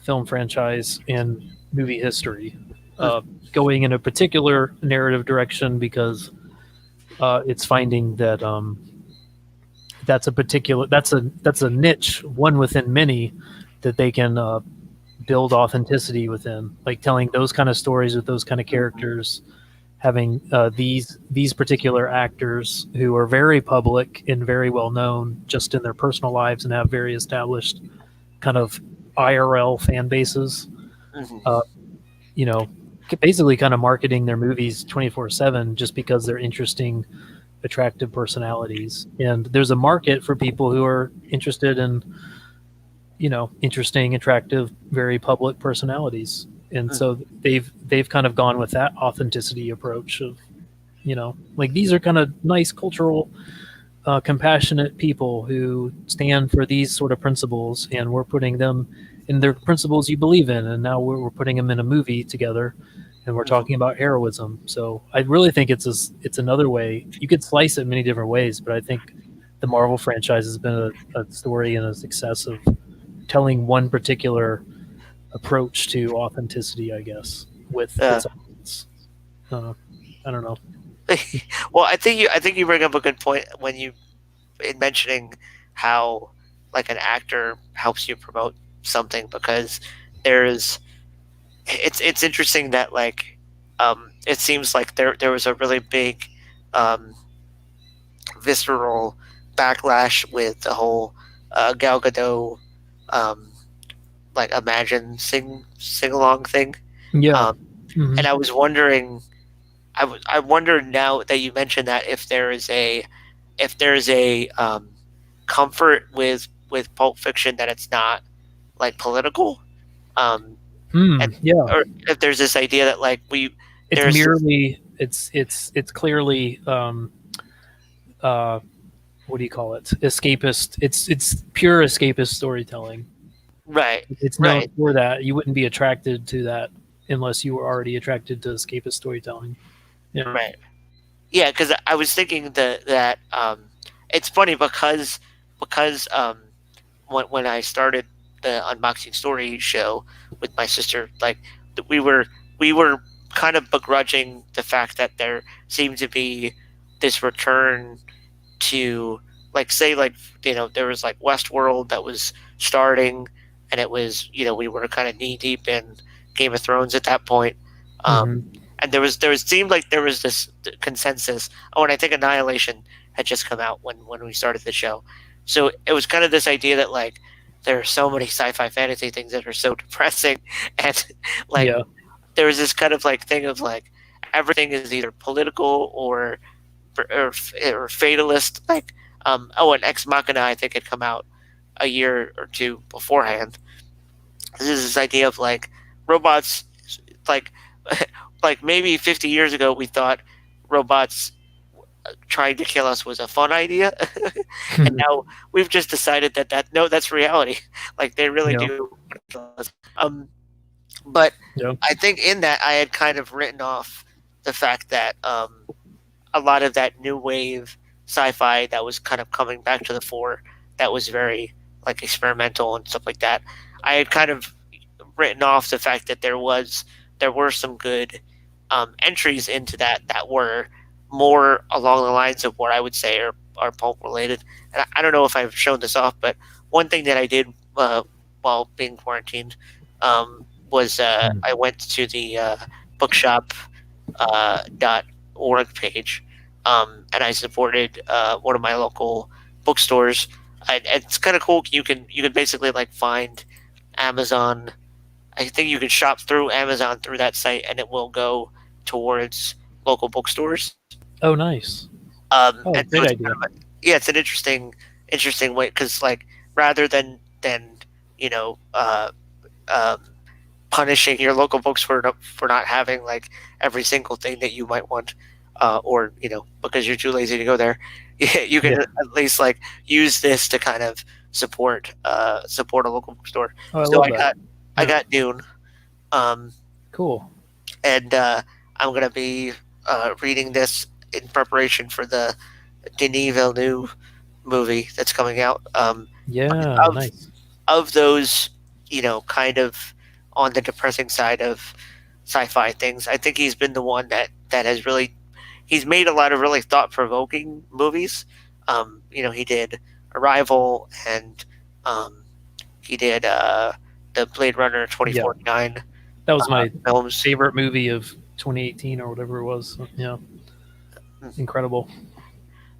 film franchise in movie history, Mm, going in a particular narrative direction because it's finding that that's a niche, one within many, that they can build authenticity within, like telling those kind of stories with those kind of characters, having these particular actors who are very public and very well known just in their personal lives and have very established kind of IRL fan bases. mhm. Uh, you know, basically kind of marketing their movies 24/7 just because they're interesting, attractive personalities. And there's a market for people who are interested in, interesting, attractive, very public personalities. And Mm, so they've kind of gone with that authenticity approach of, like these are kind of nice cultural compassionate people who stand for these sort of principles, and we're putting them in their principles you believe in, and now we're putting them in a movie together, and we're mhm. talking about heroism. So I really think it's another way. You could slice it many different ways, but I think the Marvel franchise has been a story and a success of telling one particular approach to authenticity, I guess, with Uh, its audience. Uh, I don't know. well, I think you bring up a good point when you in mentioning how like an actor helps you promote something because there's it's interesting that like it seems like there was a really big um, visceral backlash with the whole Gal Gadot um, like Imagine sing along thing. Yeah. Um, Hmm. And I was wondering, I wonder now that you mentioned that if there's a comfort with Pulp Fiction that it's not like political, um, and Yeah, or if there's this idea that like it's there's this, merely it's clearly uh, what do you call it? Escapist. It's pure escapist storytelling. right, It's known right, for that. You wouldn't be attracted to that unless you were already attracted to escapist storytelling. Yeah. right. Yeah, because I was thinking that it's funny because when I started the unboxing story show with my sister, like we were we were kind of begrudging the fact that there seemed to be this return to like say like there was like Westworld that was starting, and it was we were kind of knee deep in Game of Thrones at that point. Hmm. And there was seemed like there was this consensus. Oh, and I think Annihilation had just come out when we started the show, so it was kind of this idea that like there are so many sci-fi fantasy things that are so depressing, and like Yeah. there was this kind of like thing of like everything is either political or fatalist. Like oh, and Ex Machina I think had come out a year or two beforehand. This is this idea of like robots, like like maybe 50 years ago we thought robots trying to kill us was a fun idea, and now we've just decided that no, that's reality. Like they really Yeah. do want to kill us. But Yeah. I think in that I had kind of written off the fact that a lot of that new wave sci-fi that was kind of coming back to the fore, that was very like experimental and stuff like that. I had kind of written off the fact that there were some good entries into that were more along the lines of what I would say are pulp related. And I don't know if I've shown this off, but one thing that I did while being quarantined was Mm. I went to the bookshop .org page, and I supported one of my local bookstores. And it's kind of cool. You can basically like find Amazon. I think you can shop through Amazon through that site, and it will go towards local bookstores. Oh, nice. Oh, And so great it's idea. yeah, it's an interesting way because like rather than you know um, punishing your local bookstore for not having like every single thing that you might want, or because you're too lazy to go there, you can Yeah. at least like use this to kind of support a local bookstore. Oh, I So love I that. got I Yeah. got Dune, um, Cool. and I'm gonna be reading this in preparation for the Denis Villeneuve movie that's coming out. Yeah. Of Nice. of those, kind of on the depressing side of sci-fi things, I think he's been the one that has really he's made a lot of really thought-provoking movies. He did Arrival, and um, he did the Blade Runner Yeah. 2049 That was my films. favorite movie of 2018 or whatever it was. Yeah. Incredible.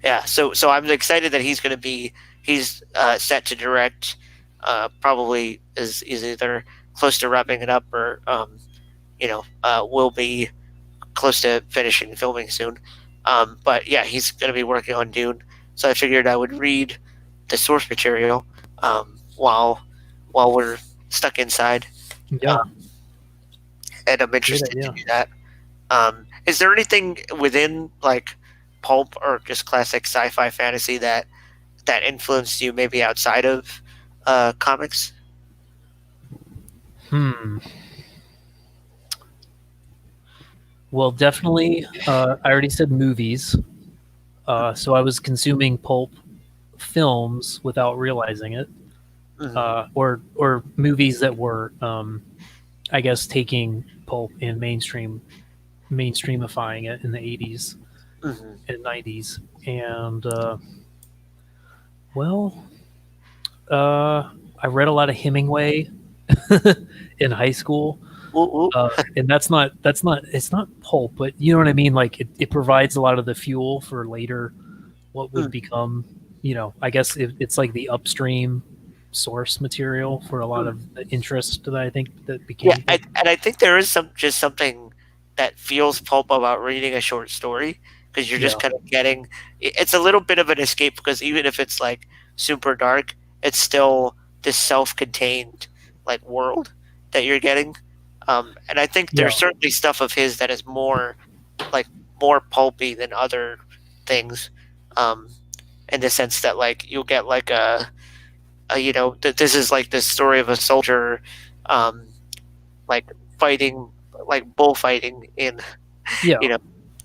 Yeah, so I'm excited that he's set to direct. Probably is either close to wrapping it up or will be close to finishing filming soon. But yeah, he's going to be working on Dune. So I figured I would read the source material while we're stuck inside, Yeah. um, and I'm Great interested to idea. do that. Is there anything within like pulp or just classic sci-fi fantasy that influenced you maybe outside of comics? Hmm. Well, definitely. I already said movies. So I was consuming pulp films without realizing it, Mm-hmm. or movies that were, I guess, taking pulp and mainstreamifying it in the 80s Mm-hmm. and 90s. And well, I read a lot of Hemingway in high school. Ooh, ooh. And that's not it's not pulp, but you know what I mean. Like it provides a lot of the fuel for later what would Mm. become, I guess it's like the upstream source material for a lot Mm. of the interest that I think that Yeah, became pulp. and I think there is something. that feels pulp about reading a short story, because you're just Yeah. kind of getting it's a little bit of an escape, because even if it's like super dark, it's still this self-contained like world that you're getting. And I think Yeah. there's certainly stuff of his that is more like more pulpy than other things, um, in the sense that like you'll get like this is like the story of a soldier, um, like fighting, like bullfighting in Yeah. you know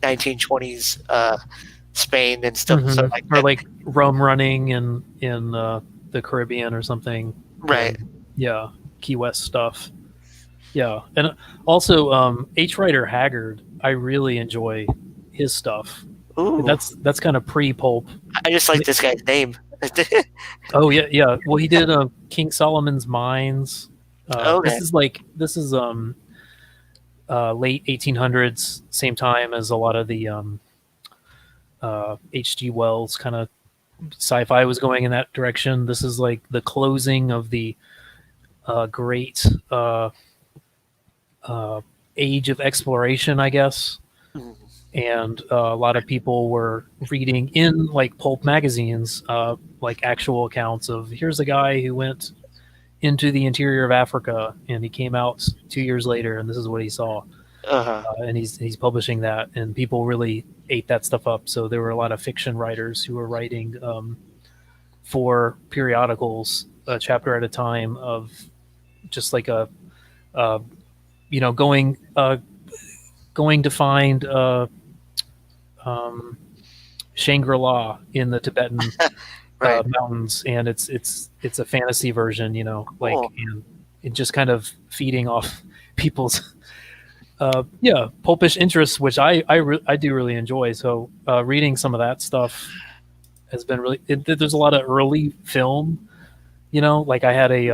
1920s Spain and stuff, so Hmm. like Or that. like rum running in the Caribbean or something, Right. and yeah, Key West stuff. Yeah, and also H. Rider Haggard. I really enjoy his stuff. Ooh, That's kind of pre-pulp. I just like this guy's name. Oh yeah, yeah. Well, he did King Solomon's Mines. Okay. This is late 1800s, same time as a lot of the H.G. Wells kind of sci-fi was going in that direction. This is like the closing of the great uh, age of exploration, I guess. Mhm. And a lot of people were reading in like pulp magazines, like actual accounts of here's a guy who went into the interior of Africa and he came out 2 years later and this is what he saw. Uh-huh. And he's publishing that, and people really ate that stuff up. So there were a lot of fiction writers who were writing for periodicals, a chapter at a time of just like a uh, going to find um, Shangri-La in the Tibetan Right. mountains, and it's a fantasy version, like, Cool. and it just kind of feeding off people's yeah, pulpish interests, which I do really enjoy. So reading some of that stuff has been really. There's a lot of early film, like I had a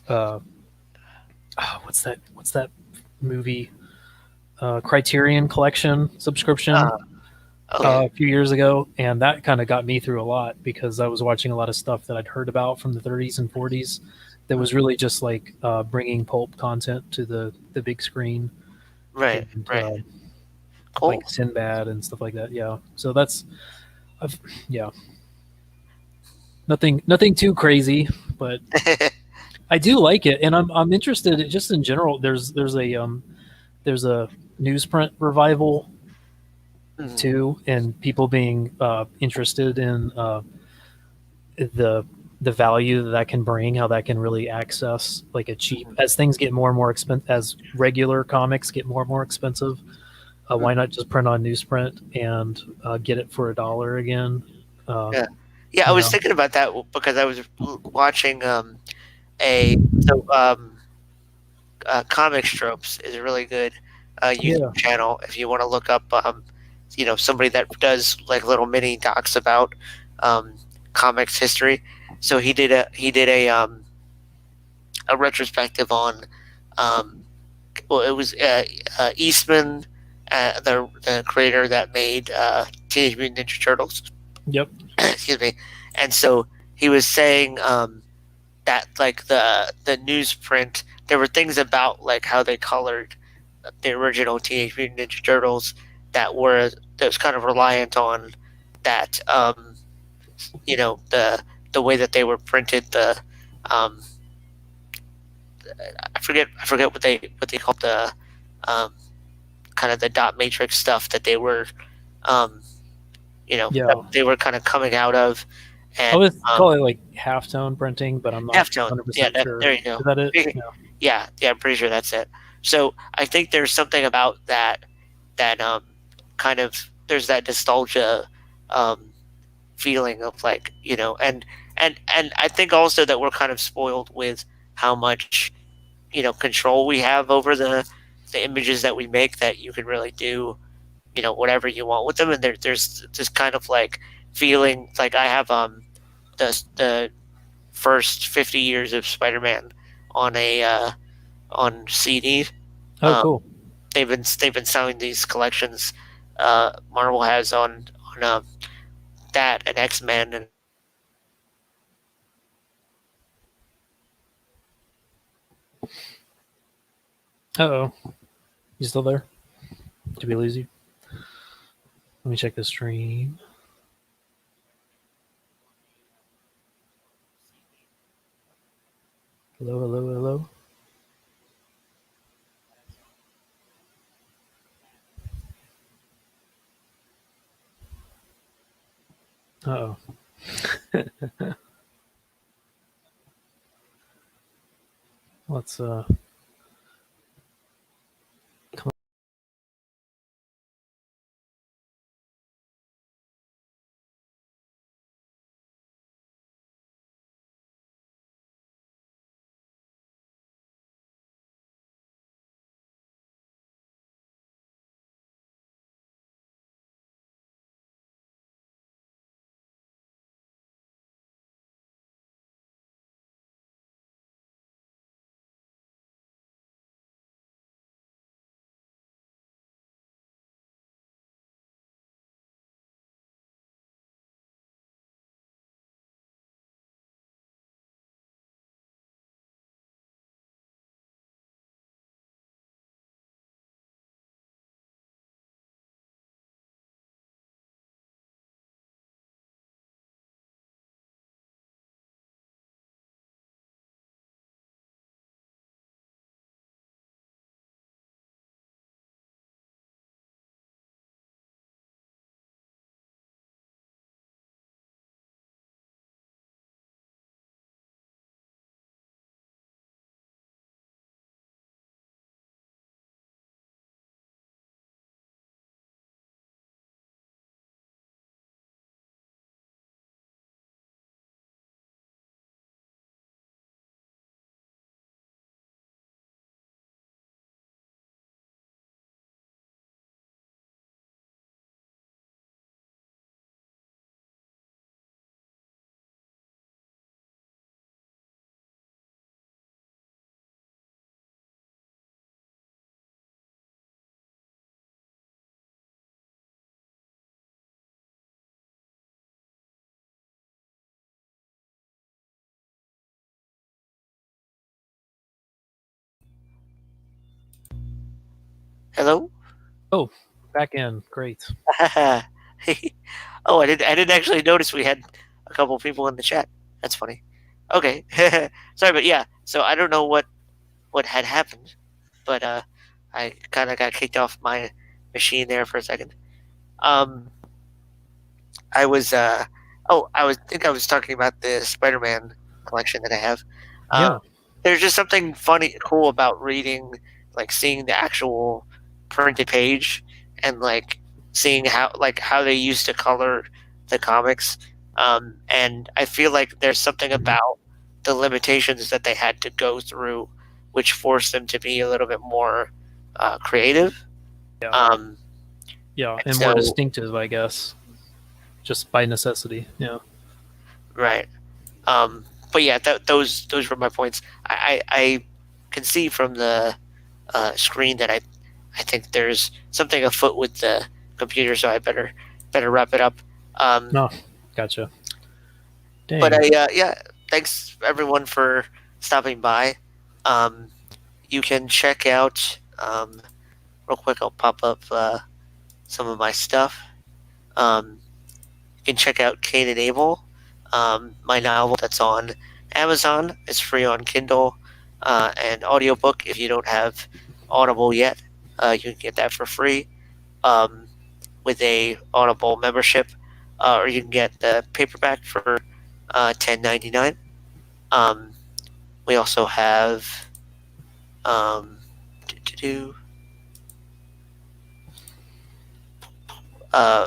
uh, what's that movie, Criterion Collection subscription uh okay. a few years ago, and that kind of got me through a lot because I was watching a lot of stuff that I'd heard about from the 30s and 40s that was really just like bringing pulp content to the big screen, Right. and Right. like Cool. Sinbad and stuff like that. Yeah, so that's I've, yeah, nothing too crazy, but I do like it, and I'm interested just in general. There's a newsprint revival Mhm. too, and people being interested in the the value that that can bring, how that can really access like a cheap Mhm. as things get more and more expensive, as regular comics get more and more expensive. Why Mhm. not just print on newsprint and get it for $1 again? Uh, Yeah. Yeah, I you was know, thinking about that because I was watching a so Comic Tropes is a really good yeah, YouTube channel if you want to look up somebody that does like little mini docs about um, comics history. So he did a retrospective on um, well, it was Eastman, the creator that made Teenage Mutant Ninja Turtles. yep, Excuse me. And so he was saying that like the newsprint, there were things about like how they colored the original Teenage Mutant Ninja Turtles that was kind of reliant on that the way that they were printed, um I forget what they called um kind of the dot matrix stuff that they were um that yeah. they were kind of coming out of. I And would call it like halftone printing, but I'm not halftone. Yeah, 100% sure. there you go. Is that it? Yeah. Yeah, I'm pretty sure that's it. So I think there's something about that kind of there's that nostalgia um, feeling of like and I think also that we're kind of spoiled with how much control we have over the images that we make, that you can really do whatever you want with them. And there's this kind of like feeling like I have the first 50 years of Spider-Man on a on CD. Oh, Um, cool. they've been selling these collections. Marvel has on that and X-Men and Uh oh, you still there? to be lazy. Let me check the stream. Hello, hello, hello. Uh oh. Let's come. Hello. Oh, back in. Great. Oh, I didn't actually notice we had a couple people in the chat. That's funny. Okay. Sorry, but yeah. So I don't know what had happened, but I kind of got kicked off my machine there for a second. Um, I was I was talking about the Spider-Man collection that I have. Yeah. Um, there's just something funny, cool about reading, like seeing the actual printed page and like seeing how they used to color the comics. And I feel like there's something Mhm. about the limitations that they had to go through, which forced them to be a little bit more creative. Yeah. Um, Yeah, and and more so, distinctive, I guess, just by necessity. Yeah. right. Um, but yeah, those were my points. I can see from the screen that I think there's something afoot with the computer, so I better wrap it up. Um, No, gotcha. but Dang. yeah, thanks everyone for stopping by. Um, you can check out real quick. I'll pop up some of my stuff. Um, you can check out Cain and Abel, my novel that's on Amazon. It's free on Kindle and audiobook. If you don't have Audible yet, you can get that for free um, with a Audible membership, or you can get the paperback for $10.99. Um, we also have um,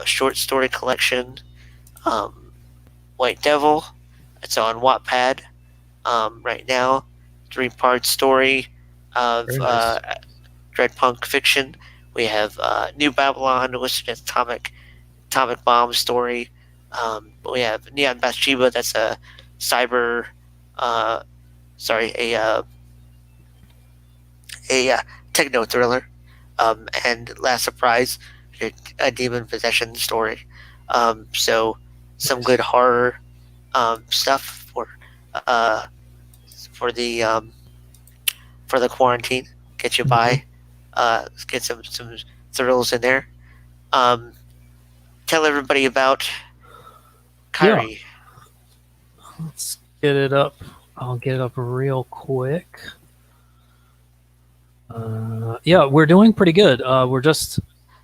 short story collection, um, White Devil. It's on Wattpad right now. Three-part story of Very nice. Dreadpunk fiction. We have New Babylon, listed as atomic bomb story. We have Neon Bathsheba. That's a cyber, uh, sorry, a techno thriller. And Last Surprise, a demon possession story. So some good Nice. horror stuff uh, for the quarantine. Get you Hmm. by. Get some thrills in there. Um, Tell everybody about Yeah, Kyrie. let's get it up. I'll get it up real quick. Yeah, we're doing pretty good. We're just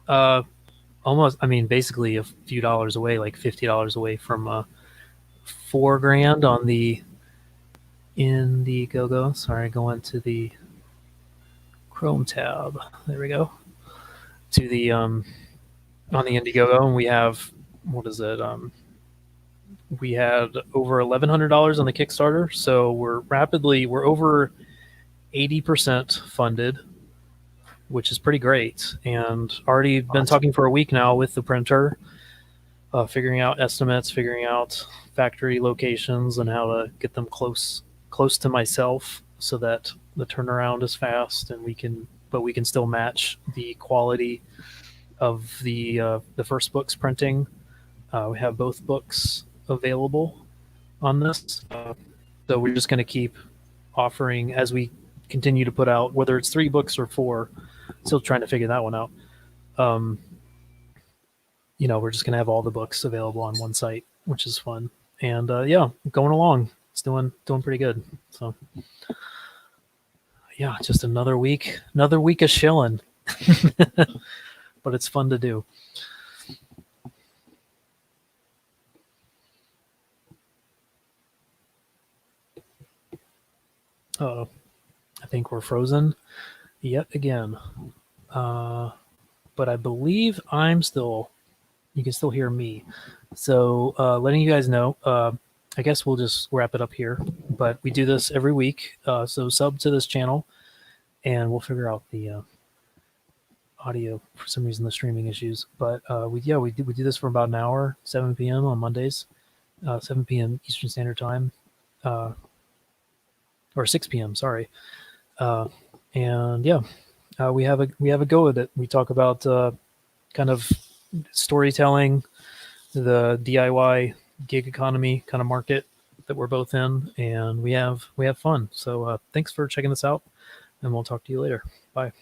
uh, almost, I mean, basically a few dollars away, like $50 away from $4,000 on the Indiegogo. Sorry, go into the Chrome tab. There we go. To the on the Indiegogo, and we have, what is it? We had over $1,100 on the Kickstarter, so we're over 80% funded, which is pretty great. And already been Awesome. talking for a week now with the printer, figuring out estimates, figuring out factory locations, and how to get them close to myself so that the turnaround is fast, and we can still match the quality of the first book's printing. We have both books available on this, so we're just going to keep offering as we continue to put out, whether it's 3 books or 4. Still trying to figure that one out. Um, we're just going to have all the books available on one site, which is fun. And yeah, going along. It's doing pretty good. So yeah, just another week of shilling, but it's fun to do. Oh, I think we're frozen yet again. But I believe you can still hear me. So letting you guys know, I guess we'll just wrap it up here. But we do this every week. So sub to this channel, and we'll figure out the audio. For some reason, the streaming issues. But we do this for about an hour, 7 p.m. on Mondays, 7 p.m. Eastern Standard Time, or 6 p.m. Sorry. And yeah, we have a go with it. We talk about kind of storytelling, the DIY gig economy kind of market that we're both in, and we have fun. So thanks for checking this out, and we'll talk to you later. Bye.